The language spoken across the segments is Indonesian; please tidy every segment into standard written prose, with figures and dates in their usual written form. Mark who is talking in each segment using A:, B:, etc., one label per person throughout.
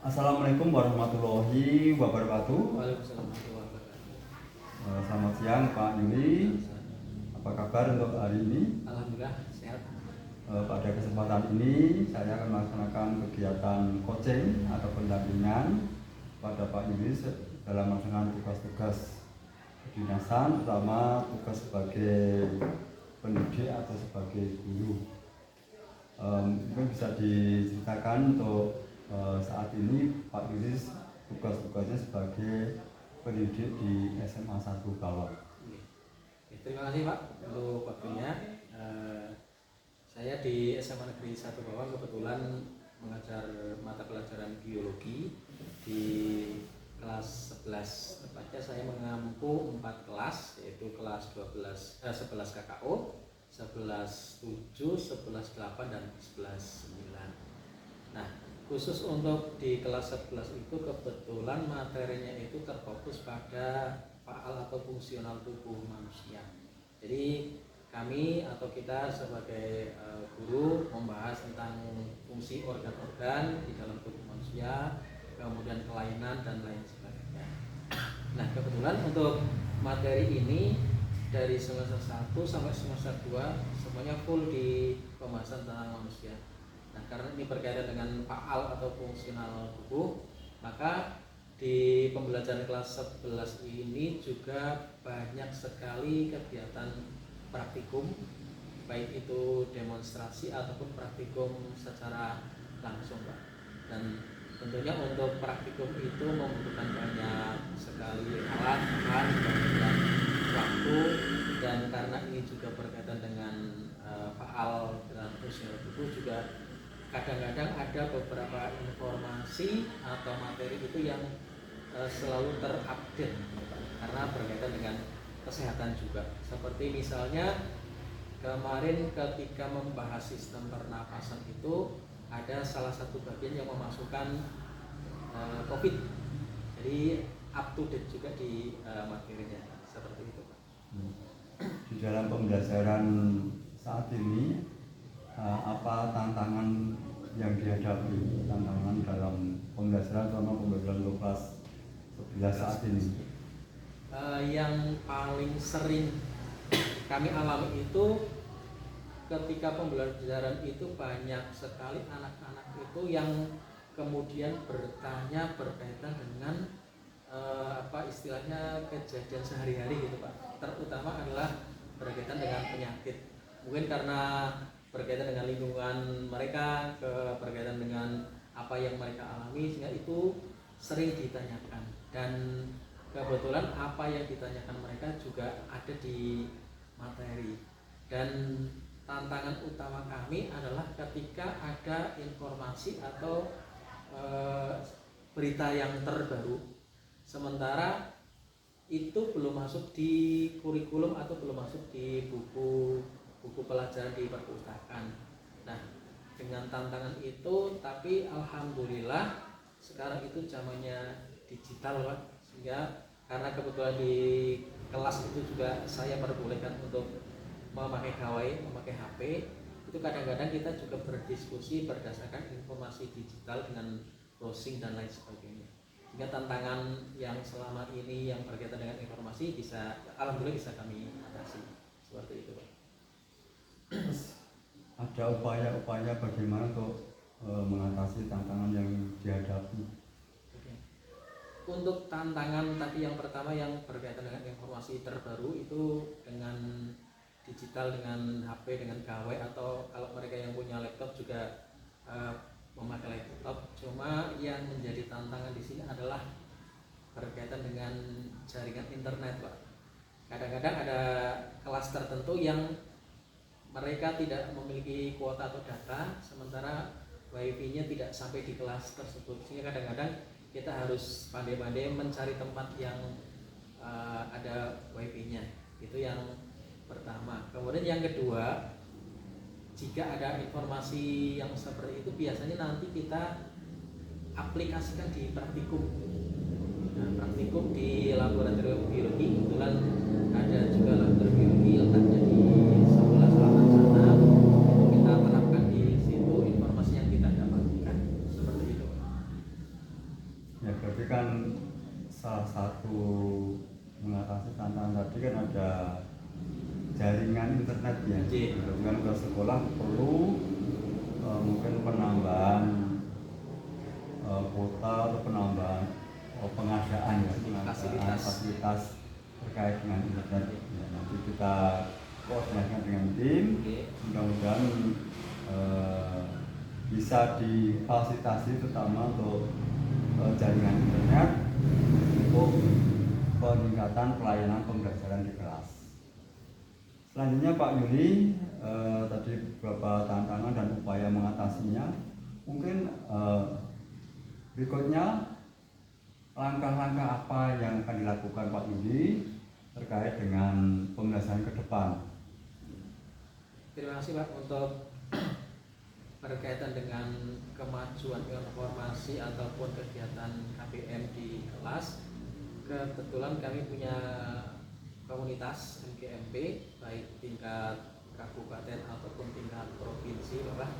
A: Assalamualaikum warahmatullahi wabarakatuh.
B: Waalaikumsalam warahmatullahi wabarakatuh.
A: Selamat siang Pak Yuli. Apa kabar untuk hari ini?
B: Alhamdulillah sehat.
A: Pada kesempatan ini saya akan melaksanakan kegiatan coaching atau pendampingan pada Pak Yuli dalam melaksanakan tugas-tugas kedinasan, terutama tugas sebagai pendidik atau sebagai guru. Mungkin bisa diceritakan untuk saat ini Pak Yudis tugas-tugasnya sebagai pendidik di SMA 1 Bawang.
B: Terima kasih Pak untuk waktunya. Saya di SMA Negeri 1 Bawang kebetulan mengajar mata pelajaran biologi di kelas 11. Tepatnya saya mengampu 4 kelas, yaitu kelas 11 KKO, 11 7, 11 8 dan 11 9. Nah, khusus untuk di kelas 11 itu kebetulan materinya itu terfokus pada faal atau fungsional tubuh manusia. Jadi kami atau kita sebagai guru membahas tentang fungsi organ-organ di dalam tubuh manusia, kemudian kelainan dan lain sebagainya. Nah, kebetulan untuk materi ini dari semester 1 sampai semester 2 semuanya full di pembahasan tentang manusia. Nah, karena ini berkaitan dengan faal atau fungsional tubuh, maka di pembelajaran kelas 11 ini juga banyak sekali kegiatan praktikum, baik itu demonstrasi ataupun praktikum secara langsung, Pak. Dan tentunya untuk praktikum itu membutuhkan banyak sekali alat, bahan, dan waktu, dan karena ini juga berkaitan dengan faal dan fungsional tubuh, juga kadang-kadang ada beberapa informasi atau materi itu yang selalu terupdate karena berkaitan dengan kesehatan juga. Seperti misalnya kemarin ketika membahas sistem pernapasan itu ada salah satu bagian yang memasukkan COVID. Jadi up to date juga di materinya seperti itu, Pak.
A: Di dalam pembelajaran saat ini apa tantangan yang dihadapi, tantangan dalam pembelajaran selama pembelajaran kelas 11 saat ini?
B: Yang paling sering kami alami itu ketika pembelajaran itu banyak sekali anak-anak itu yang kemudian bertanya berkaitan dengan istilahnya kejadian sehari-hari gitu, Pak. Terutama adalah berkaitan dengan penyakit. Mungkin karena berkaitan dengan lingkungan mereka, berkaitan dengan apa yang mereka alami, sehingga itu sering ditanyakan. Dan kebetulan apa yang ditanyakan mereka juga ada di materi. Dan tantangan utama kami adalah ketika ada informasi atau berita yang terbaru, sementara itu belum masuk di kurikulum atau belum masuk di buku pelajaran di perpustakaan. Nah, dengan tantangan itu, tapi alhamdulillah sekarang itu zamannya digital, Pak. Sehingga karena kebetulan di kelas itu juga saya perbolehkan untuk memakai gawai, memakai HP, itu kadang-kadang kita juga berdiskusi berdasarkan informasi digital dengan browsing dan lain sebagainya. Sehingga tantangan yang selama ini yang berkaitan dengan informasi alhamdulillah bisa kami atasi. Seperti itu, Pak.
A: Ada upaya-upaya bagaimana untuk mengatasi tantangan yang dihadapi?
B: Untuk tantangan tadi yang pertama yang berkaitan dengan informasi terbaru itu dengan digital, dengan HP, dengan gawai, atau kalau mereka yang punya laptop juga memakai laptop. Cuma yang menjadi tantangan di sini adalah berkaitan dengan jaringan internet, Pak. Kadang-kadang ada kelas tertentu yang mereka tidak memiliki kuota atau data, sementara wifi-nya tidak sampai di kelas tersebut. Sehingga kadang-kadang kita harus pandai-pandai mencari tempat yang ada wifi-nya. Itu yang pertama. Kemudian yang kedua, jika ada informasi yang seperti itu biasanya nanti kita aplikasikan di praktikum. Nah, praktikum di laboratorium biologi, kebetulan ada juga laboratorium biologi letaknya di sebelah selatan sana. Itu kita terapkan di situ informasi yang kita dapatkan. Seperti itu.
A: berarti kan salah satu mengatasi tantangan tadi kan ada jaringan internet ya. Dengan ke sekolah perlu mungkin penambahan kuota atau penambahan pengadaan ya, pengadaan fasilitas terkait dengan internet. Ya, nanti kita koordinasikan dengan tim, mudah-mudahan bisa difasilitasi terutama untuk jaringan internet untuk peningkatan pelayanan pembelajaran di kelas. Selanjutnya Pak Yuli, tadi beberapa tantangan dan upaya mengatasinya. Mungkin berikutnya langkah-langkah apa yang akan dilakukan Pak Yuli terkait dengan pembelajaran ke depan?
B: Terima kasih Pak untuk berkaitan dengan kemajuan informasi ataupun kegiatan KPM di kelas. Kebetulan kami punya komunitas MGMP baik tingkat kabupaten ataupun tingkat provinsi Bapak.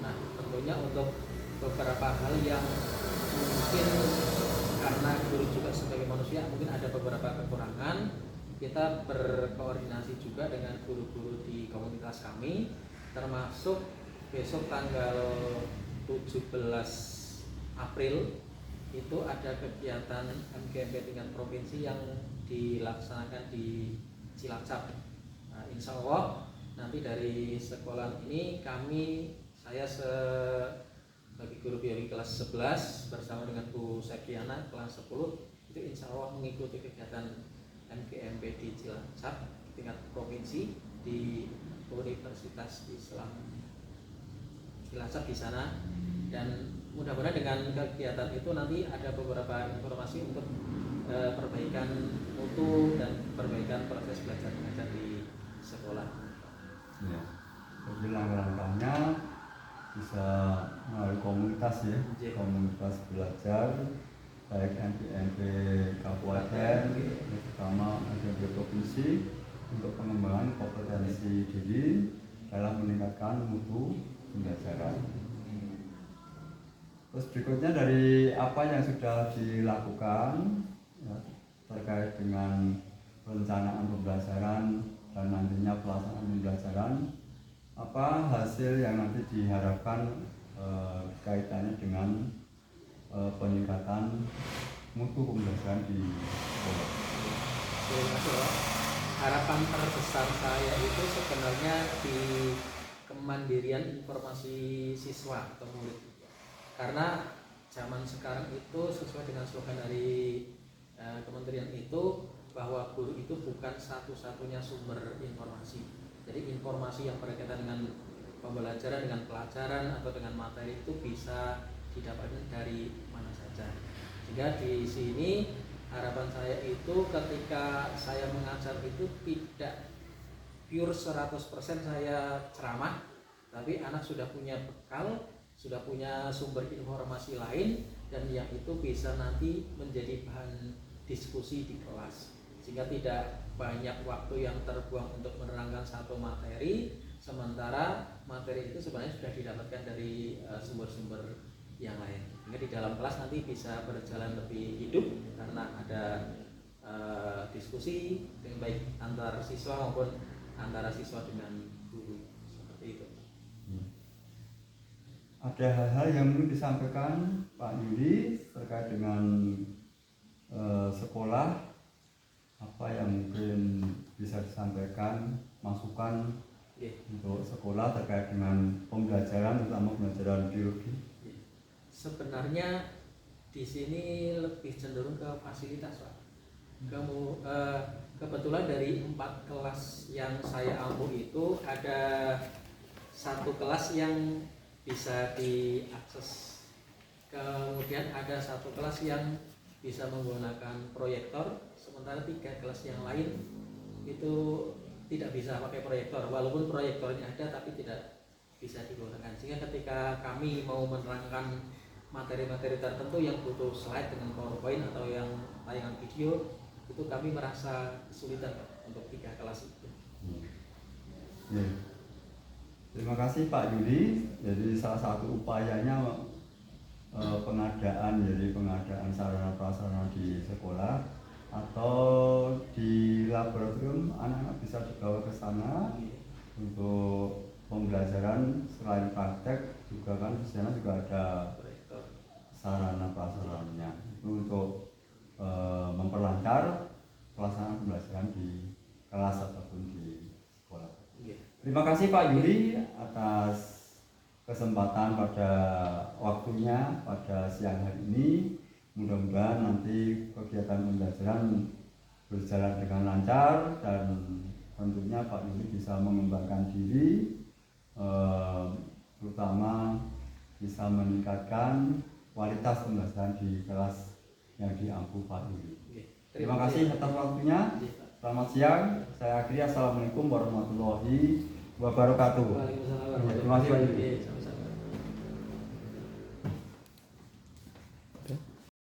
B: Nah tentunya untuk beberapa hal yang mungkin karena guru juga sebagai manusia mungkin ada beberapa kekurangan, kita berkoordinasi juga dengan guru-guru di komunitas kami, termasuk besok tanggal 17 April itu ada kegiatan MGMP tingkat provinsi yang dilaksanakan di Cilacap. Nah, insya Allah nanti dari sekolah ini saya sebagai guru biologi kelas 11 bersama dengan Bu Septiana kelas 10 itu insya Allah mengikuti kegiatan MGMP di Cilacap tingkat provinsi di Universitas Islam Cilacap di sana, dan mudah-mudahan dengan kegiatan itu nanti ada beberapa informasi untuk perbaikan mutu dan perbaikan proses belajar mengajar di sekolah.
A: Ya, jadi langkah-langkahnya bisa melalui komunitas ya, komunitas belajar baik MGMP kabupaten, terutama MGMP provinsi untuk pengembangan kompetensi diri dalam meningkatkan mutu pembelajaran. Terus berikutnya dari apa yang sudah dilakukan ya, terkait dengan perencanaan pembelajaran dan nantinya pelaksanaan pembelajaran, apa hasil yang nanti diharapkan kaitannya dengan peningkatan mutu pembelajaran di sekolah.
B: Terima kasih. Harapan terbesar saya itu sebenarnya di kemandirian informasi siswa atau murid, karena zaman sekarang itu sesuai dengan slogan dari kementerian itu bahwa guru itu bukan satu-satunya sumber informasi. Jadi informasi yang berkaitan dengan pembelajaran, dengan pelajaran atau dengan materi itu bisa didapatkan dari mana saja. Sehingga di sini harapan saya itu ketika saya mengajar itu tidak pure 100% saya ceramah, tapi anak sudah punya bekal, sudah punya sumber informasi lain, dan yang itu bisa nanti menjadi bahan diskusi di kelas, sehingga tidak banyak waktu yang terbuang untuk menerangkan satu materi, sementara materi itu sebenarnya sudah didapatkan dari sumber-sumber yang lain, sehingga di dalam kelas nanti bisa berjalan lebih hidup karena ada diskusi dengan baik antar siswa maupun antara siswa dengan guru, seperti itu.
A: Ada hal-hal yang mungkin disampaikan Pak Yuli terkait dengan sekolah, apa yang mungkin bisa disampaikan masukan untuk sekolah terkait dengan pembelajaran, terutama pembelajaran biologi?
B: Sebenarnya di sini lebih cenderung ke fasilitas, Pak. Kebetulan dari 4 kelas yang saya ampu itu ada satu kelas yang bisa diakses, kemudian ada satu kelas yang bisa menggunakan proyektor, sementara 3 kelas yang lain itu tidak bisa pakai proyektor, walaupun proyektornya ada tapi tidak bisa digunakan. Sehingga ketika kami mau menerangkan materi-materi tertentu yang butuh slide dengan PowerPoint atau yang tayangan video, itu kami merasa kesulitan untuk 3 kelas itu.
A: Terima kasih Pak Yuli. Jadi salah satu upayanya pengadaan, jadi pengadaan sarana prasarana di sekolah atau di laboratorium, anak-anak bisa dibawa ke sana untuk pembelajaran. Selain praktek juga kan di sana juga ada sarana prasarananya itu untuk memperlancar pelaksanaan pembelajaran di kelas ataupun di sekolah. Terima kasih Pak Yuli atas kesempatan pada waktunya pada siang hari ini. Mudah-mudahan nanti kegiatan pembelajaran berjalan dengan lancar dan tentunya Pak Yuli bisa mengembangkan diri, terutama bisa meningkatkan kualitas pembelajaran di kelas yang diampu Pak Yuli. Terima kasih atas waktunya. Selamat siang. Saya akhiri. Assalamualaikum warahmatullahi wabarakatuh.
B: Waalaikumsalam
A: Terima kasih Pak Yuli.
B: warahmatullahi wabarakatuh.